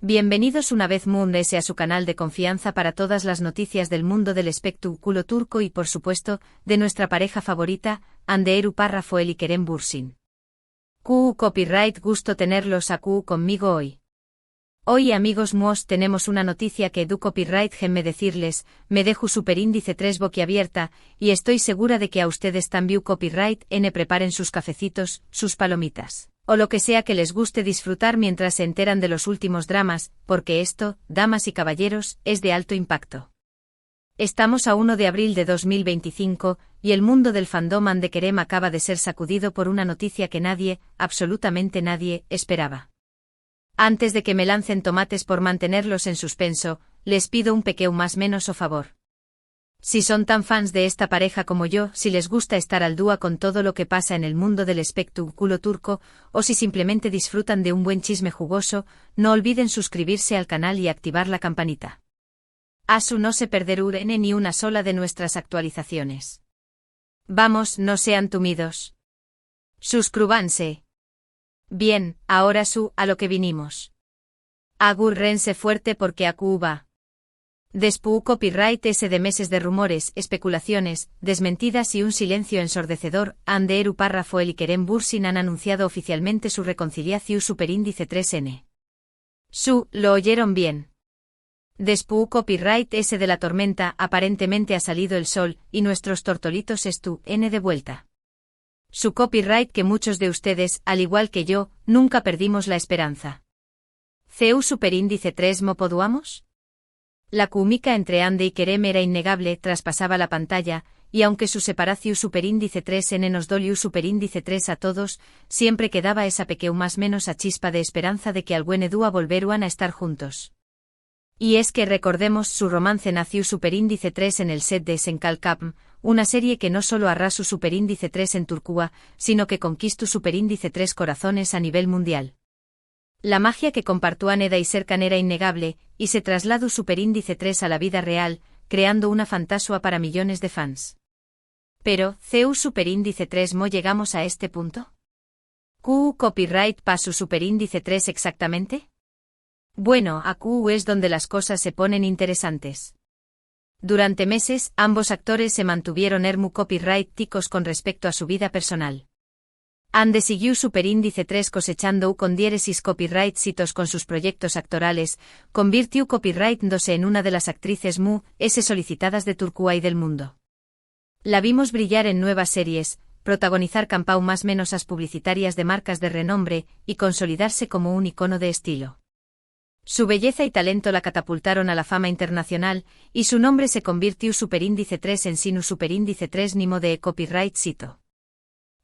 Bienvenidos una vez más a su canal de confianza para todas las noticias del mundo del espectáculo turco y por supuesto, de nuestra pareja favorita, Hande Erçel Rafael y Kerem Bürsin. Copyright, gusto tenerlos aquí conmigo hoy. Hoy amigos míos tenemos una noticia que copyright me decirles, me dejo super índice 3 boquiabierta, y estoy segura de que a ustedes también copyright preparen sus cafecitos, sus palomitas, o lo que sea que les guste disfrutar mientras se enteran de los últimos dramas, porque esto, damas y caballeros, es de alto impacto. Estamos a 1 de abril de 2025, y el mundo del fandom Hande Kerem acaba de ser sacudido por una noticia que nadie, absolutamente nadie, esperaba. Antes de que me lancen tomates por mantenerlos en suspenso, les pido un pequeño más menos o favor. Si son tan fans de esta pareja como yo, si les gusta estar al día con todo lo que pasa en el mundo del espectáculo turco, o si simplemente disfrutan de un buen chisme jugoso, no olviden suscribirse al canal y activar la campanita. Asu no se perderán ni una sola de nuestras actualizaciones. Vamos, no sean tumidos. Suscríbanse. Bien, ahora a lo que vinimos. Agúrrense fuerte porque acu va. Después copyright de meses de rumores, especulaciones, desmentidas y un silencio ensordecedor, Hande Erçel Rafael y Kerem Bürsin han anunciado oficialmente su reconciliación superíndice 3N. Lo oyeron bien. Después copyright de la tormenta, aparentemente ha salido el sol, y nuestros tortolitos de vuelta. Su copyright que muchos de ustedes, al igual que yo, nunca perdimos la esperanza. Superíndice 3 ¿mo poduamos? La química entre Hande y Kerem era innegable, traspasaba la pantalla, y aunque su separación superíndice 3N nos dolió superíndice 3 a todos, siempre quedaba esa pequeña más menos a chispa de esperanza de que algún día volverían a estar juntos. Y es que recordemos su romance nació superíndice 3 en el set de Senkalkapm, una serie que no solo arrasó superíndice 3 en Turquía, sino que conquistó superíndice 3 corazones a nivel mundial. La magia que compartían Eda y Serkan era innegable, y se trasladó superíndice 3 a la vida real, creando una fantasía para millones de fans. Pero, superíndice 3 ¿mo llegamos a este punto? Copyright pasó superíndice 3 exactamente? Bueno, aquí es donde las cosas se ponen interesantes. Durante meses, ambos actores se mantuvieron copyright ticos con respecto a su vida personal. Hande siguió superíndice 3 cosechando con diéresis copyright citos con sus proyectos actorales, convirtió copyright en una de las actrices solicitadas de Turquía y del mundo. La vimos brillar en nuevas series, protagonizar campau más menos as publicitarias de marcas de renombre, y consolidarse como un icono de estilo. Su belleza y talento la catapultaron a la fama internacional, y su nombre se convirtió superíndice 3 en sinu superíndice 3 nimo de copyright cito.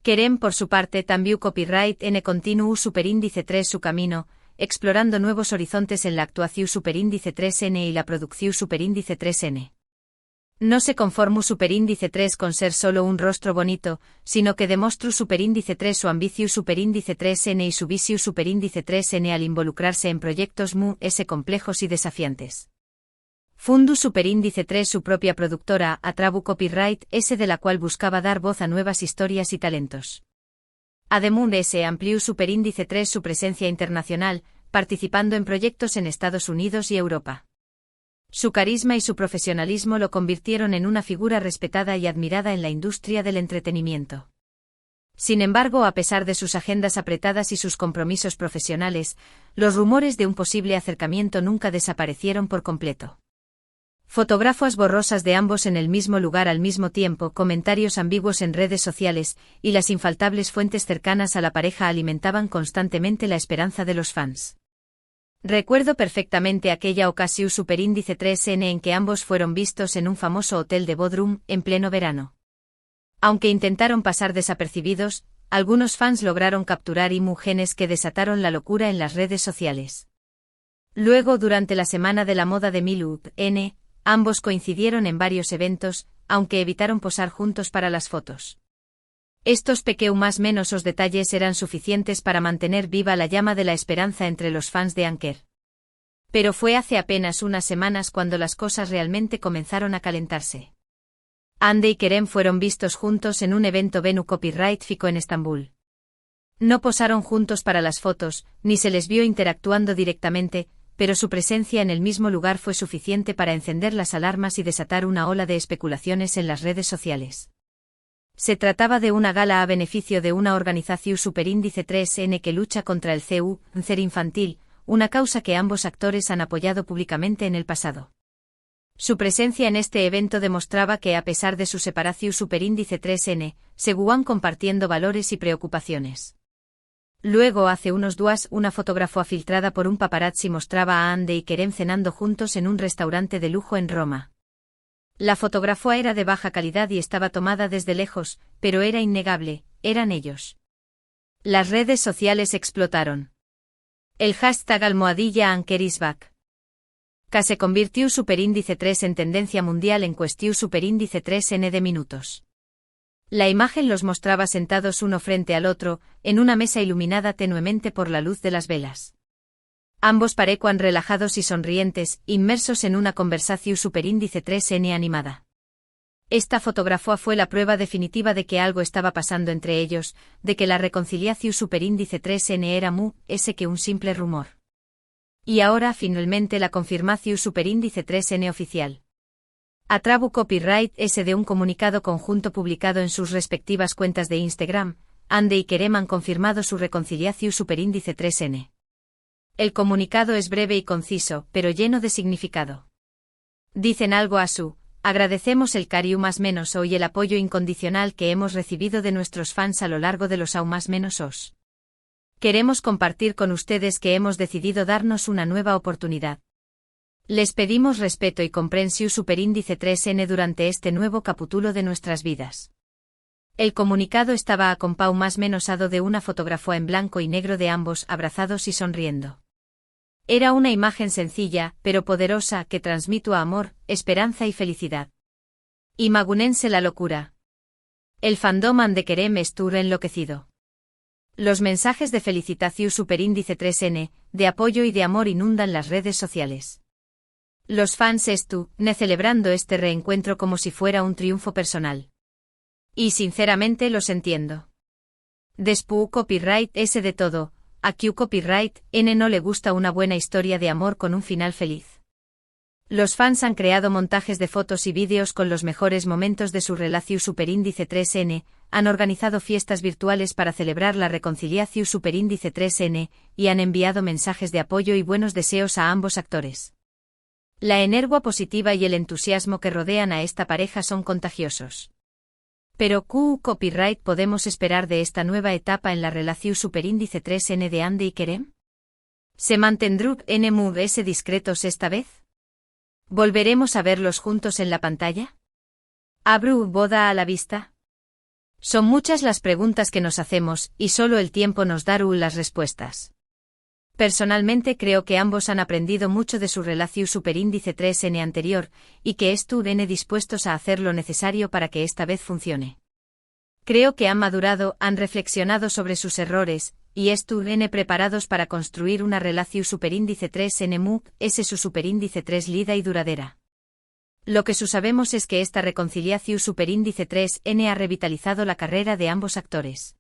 Kerem por su parte también copyright continuó superíndice 3 su camino, explorando nuevos horizontes en la actuación superíndice 3N y la producción superíndice 3N. No se conformó superíndice 3 con ser solo un rostro bonito, sino que demostró superíndice 3 su ambición superíndice 3N y su visión superíndice 3N al involucrarse en proyectos complejos y desafiantes. Fundu superíndice 3 su propia productora, Atrabu Copyright, de la cual buscaba dar voz a nuevas historias y talentos. Además amplió superíndice 3 su presencia internacional, participando en proyectos en Estados Unidos y Europa. Su carisma y su profesionalismo lo convirtieron en una figura respetada y admirada en la industria del entretenimiento. Sin embargo, a pesar de sus agendas apretadas y sus compromisos profesionales, los rumores de un posible acercamiento nunca desaparecieron por completo. Fotografías borrosas de ambos en el mismo lugar al mismo tiempo, comentarios ambiguos en redes sociales, y las infaltables fuentes cercanas a la pareja alimentaban constantemente la esperanza de los fans. Recuerdo perfectamente aquella ocasión superíndice 3N en que ambos fueron vistos en un famoso hotel de Bodrum, en pleno verano. Aunque intentaron pasar desapercibidos, algunos fans lograron capturar imágenes que desataron la locura en las redes sociales. Luego, durante la Semana de la Moda de Milano, ambos coincidieron en varios eventos, aunque evitaron posar juntos para las fotos. Estos pequeños más menos os detalles eran suficientes para mantener viva la llama de la esperanza entre los fans de Anker. Pero fue hace apenas unas semanas cuando las cosas realmente comenzaron a calentarse. Hande y Kerem fueron vistos juntos en un evento Venu Copyright Fico en Estambul. No posaron juntos para las fotos, ni se les vio interactuando directamente, pero su presencia en el mismo lugar fue suficiente para encender las alarmas y desatar una ola de especulaciones en las redes sociales. Se trataba de una gala a beneficio de una organización superíndice 3N que lucha contra el cáncer infantil, una causa que ambos actores han apoyado públicamente en el pasado. Su presencia en este evento demostraba que, a pesar de su separación superíndice 3N, seguían compartiendo valores y preocupaciones. Luego, hace unos días, una fotografía filtrada por un paparazzi mostraba a Andy y Kerem cenando juntos en un restaurante de lujo en Roma. La fotografía era de baja calidad y estaba tomada desde lejos, pero era innegable, eran ellos. Las redes sociales explotaron. El hashtag #AnkerIsBack se convirtió superíndice 3 en tendencia mundial en cuestión superíndice 3N de minutos. La imagen los mostraba sentados uno frente al otro, en una mesa iluminada tenuemente por la luz de las velas. Ambos parecían relajados y sonrientes, inmersos en una conversación superíndice 3N animada. Esta fotografía fue la prueba definitiva de que algo estaba pasando entre ellos, de que la reconciliación superíndice 3N era más que un simple rumor. Y ahora finalmente la confirmación superíndice 3N oficial. Atrabu Copyright S de un comunicado conjunto publicado en sus respectivas cuentas de Instagram, Andy y Kerem han confirmado su reconciliación superíndice 3N. El comunicado es breve y conciso, pero lleno de significado. Dicen algo a su: agradecemos el cariño más menos o y el apoyo incondicional que hemos recibido de nuestros fans a lo largo de los más menos os. Queremos compartir con ustedes que hemos decidido darnos una nueva oportunidad. Les pedimos respeto y comprensión superíndice 3N durante este nuevo capítulo de nuestras vidas. El comunicado estaba acompañado más menosado de una fotografía en blanco y negro de ambos abrazados y sonriendo. Era una imagen sencilla, pero poderosa, que transmitió amor, esperanza y felicidad. Imagínense la locura. El fandom de Kerem estuvo enloquecido. Los mensajes de felicitación superíndice 3N, de apoyo y de amor inundan las redes sociales. Los fans están celebrando este reencuentro como si fuera un triunfo personal. Y sinceramente los entiendo. Después Copyright S de todo, a Q Copyright N no le gusta una buena historia de amor con un final feliz. Los fans han creado montajes de fotos y vídeos con los mejores momentos de su relación superíndice 3N, han organizado fiestas virtuales para celebrar la reconciliación superíndice 3N, y han enviado mensajes de apoyo y buenos deseos a ambos actores. La energía positiva y el entusiasmo que rodean a esta pareja son contagiosos. Pero ¿qué copyright podemos esperar de esta nueva etapa en la relación superíndice 3N de Andy y Kerem? ¿Se mantendrán NMVS discretos esta vez? ¿Volveremos a verlos juntos en la pantalla? ¿Habrá boda a la vista? Son muchas las preguntas que nos hacemos, y solo el tiempo nos dará las respuestas. Personalmente creo que ambos han aprendido mucho de su relación superíndice 3N anterior, y que están dispuestos a hacer lo necesario para que esta vez funcione. Creo que han madurado, han reflexionado sobre sus errores, y están preparados para construir una relación superíndice 3N su superíndice 3 lida y duradera. Lo que sabemos es que esta reconciliación superíndice 3N ha revitalizado la carrera de ambos actores.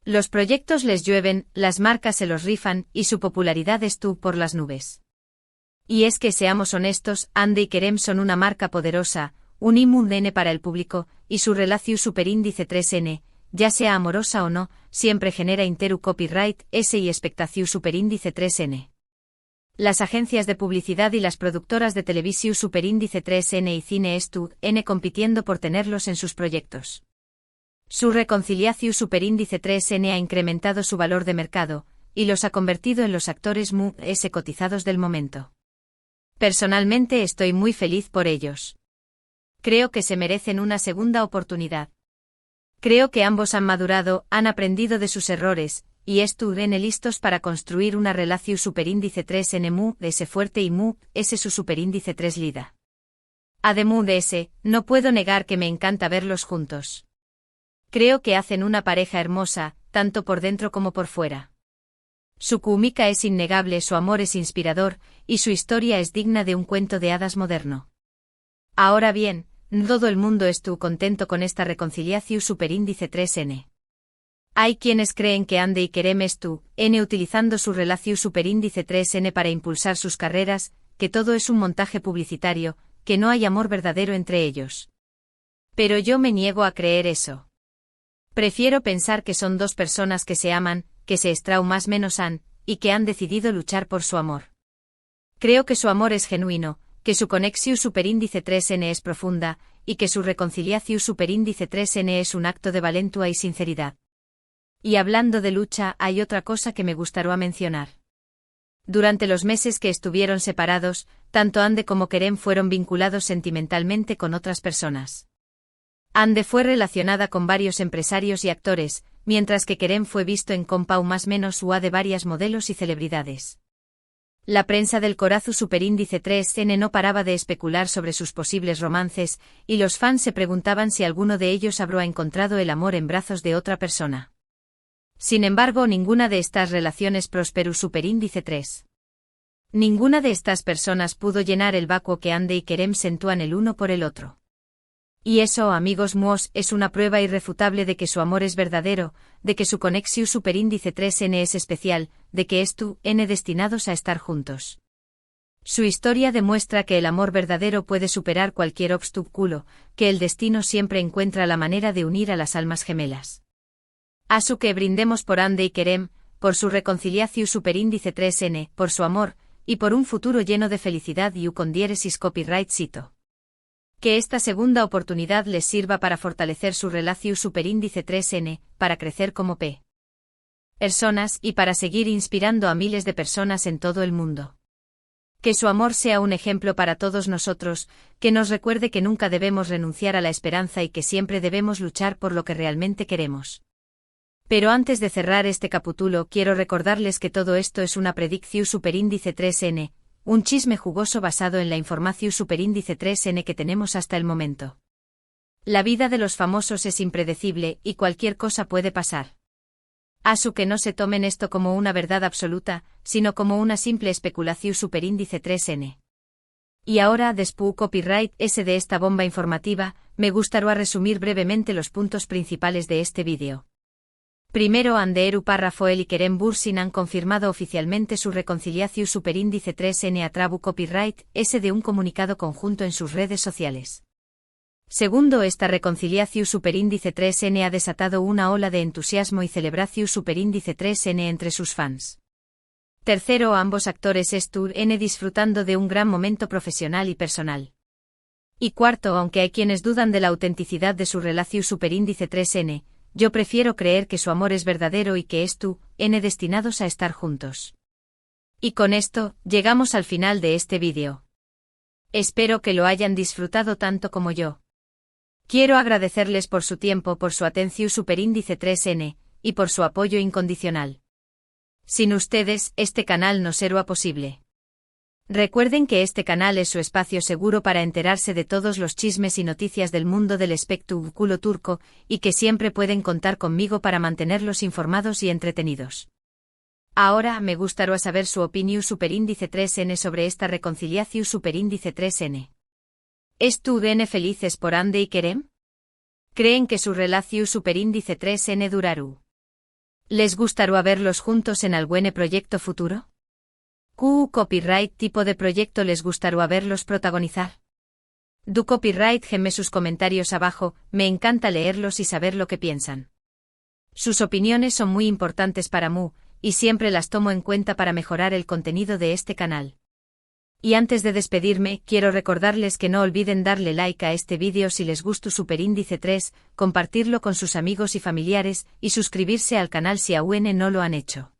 Los proyectos les llueven, las marcas se los rifan, y su popularidad estuvo por las nubes. Y es que seamos honestos, Andy y Kerem son una marca poderosa, un IMUN para el público, y su relación superíndice 3N, ya sea amorosa o no, siempre genera interu copyright S y expectación superíndice 3N. Las agencias de publicidad y las productoras de televisión superíndice 3N y cine están compitiendo por tenerlos en sus proyectos. Su reconciliación superíndice 3N ha incrementado su valor de mercado, y los ha convertido en los actores cotizados del momento. Personalmente estoy muy feliz por ellos. Creo que se merecen una segunda oportunidad. Creo que ambos han madurado, han aprendido de sus errores, y están listos para construir una relación superíndice 3N fuerte y su superíndice 3 lida. Además de ese, no puedo negar que me encanta verlos juntos. Creo que hacen una pareja hermosa, tanto por dentro como por fuera. Su química es innegable, su amor es inspirador, y su historia es digna de un cuento de hadas moderno. Ahora bien, no todo el mundo estuvo contento con esta reconciliación superíndice 3N. Hay quienes creen que Ande y Kerem es tú, N utilizando su relación superíndice 3N para impulsar sus carreras, que todo es un montaje publicitario, que no hay amor verdadero entre ellos. Pero yo me niego a creer eso. Prefiero pensar que son dos personas que se aman, que se estrau más menos han, y que han decidido luchar por su amor. Creo que su amor es genuino, que su conexión superíndice 3N es profunda, y que su reconciliación superíndice 3N es un acto de valentua y sinceridad. Y hablando de lucha, hay otra cosa que me gustaría mencionar. Durante los meses que estuvieron separados, tanto Ande como Kerem fueron vinculados sentimentalmente con otras personas. Ande fue relacionada con varios empresarios y actores, mientras que Kerem fue visto en compau más menos UA de varias modelos y celebridades. La prensa del Corazu superíndice 3N no paraba de especular sobre sus posibles romances, y los fans se preguntaban si alguno de ellos habrá encontrado el amor en brazos de otra persona. Sin embargo, ninguna de estas relaciones prosperó superíndice 3. Ninguna de estas personas pudo llenar el vacuo que Ande y Kerem sentían el uno por el otro. Y eso, amigos míos, es una prueba irrefutable de que su amor es verdadero, de que su conexión superíndice 3N es especial, de que es tú, N destinados a estar juntos. Su historia demuestra que el amor verdadero puede superar cualquier obstáculo, que el destino siempre encuentra la manera de unir a las almas gemelas. Asu que brindemos por Ande y Kerem, por su reconciliación superíndice 3N, por su amor, y por un futuro lleno de felicidad y con diéresis copyright cito. Que esta segunda oportunidad les sirva para fortalecer su relación superíndice 3N, para crecer como personas y para seguir inspirando a miles de personas en todo el mundo. Que su amor sea un ejemplo para todos nosotros, que nos recuerde que nunca debemos renunciar a la esperanza y que siempre debemos luchar por lo que realmente queremos. Pero antes de cerrar este capítulo quiero recordarles que todo esto es una predicción superíndice 3N, un chisme jugoso basado en la información superíndice 3N que tenemos hasta el momento. La vida de los famosos es impredecible y cualquier cosa puede pasar. Asu que no se tomen esto como una verdad absoluta, sino como una simple especulación superíndice 3N. Y ahora, después copyright S de esta bomba informativa, me gustaría resumir brevemente los puntos principales de este vídeo. Primero, Ande Párrafo y Kerem Bürsin han confirmado oficialmente su reconciliación superíndice 3N a través copyright S de un comunicado conjunto en sus redes sociales. Segundo, esta reconciliación superíndice 3N ha desatado una ola de entusiasmo y celebración superíndice 3N entre sus fans. Tercero, ambos actores están disfrutando de un gran momento profesional y personal. Y cuarto, aunque hay quienes dudan de la autenticidad de su relación superíndice 3N, yo prefiero creer que su amor es verdadero y que es tú, N destinados a estar juntos. Y con esto, llegamos al final de este vídeo. Espero que lo hayan disfrutado tanto como yo. Quiero agradecerles por su tiempo, por su atención superíndice 3N, y por su apoyo incondicional. Sin ustedes, este canal no sería posible. Recuerden que este canal es su espacio seguro para enterarse de todos los chismes y noticias del mundo del espectáculo turco, y que siempre pueden contar conmigo para mantenerlos informados y entretenidos. Ahora me gustaría saber su opinión superíndice 3N sobre esta reconciliación superíndice 3N. ¿Estuvieron felices por Ande y Kerem? ¿Creen que su relación superíndice 3N durará? ¿Les gustaría verlos juntos en algún proyecto futuro? ¿Qué copyright tipo de proyecto les gustaría verlos protagonizar? Du copyright geme sus comentarios abajo, me encanta leerlos y saber lo que piensan. Sus opiniones son muy importantes para mí, y siempre las tomo en cuenta para mejorar el contenido de este canal. Y antes de despedirme, quiero recordarles que no olviden darle like a este vídeo si les gustó superíndice 3, compartirlo con sus amigos y familiares, y suscribirse al canal si aún no lo han hecho.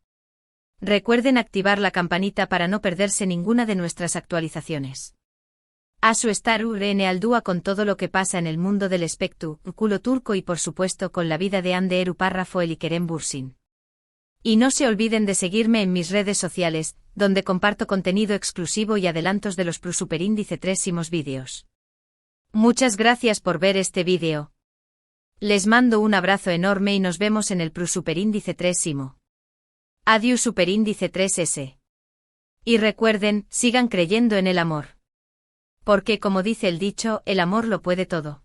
Recuerden activar la campanita para no perderse ninguna de nuestras actualizaciones. Asu estar N al dúa con todo lo que pasa en el mundo del espectáculo turco y por supuesto con la vida de Ande Párrafo y Kerem Bürsin. Y no se olviden de seguirme en mis redes sociales, donde comparto contenido exclusivo y adelantos de los superíndice 3 vídeos. Muchas gracias por ver este vídeo. Les mando un abrazo enorme y nos vemos en el superíndice 3. Adiós superíndice 3S. Y recuerden, sigan creyendo en el amor. Porque como dice el dicho, el amor lo puede todo.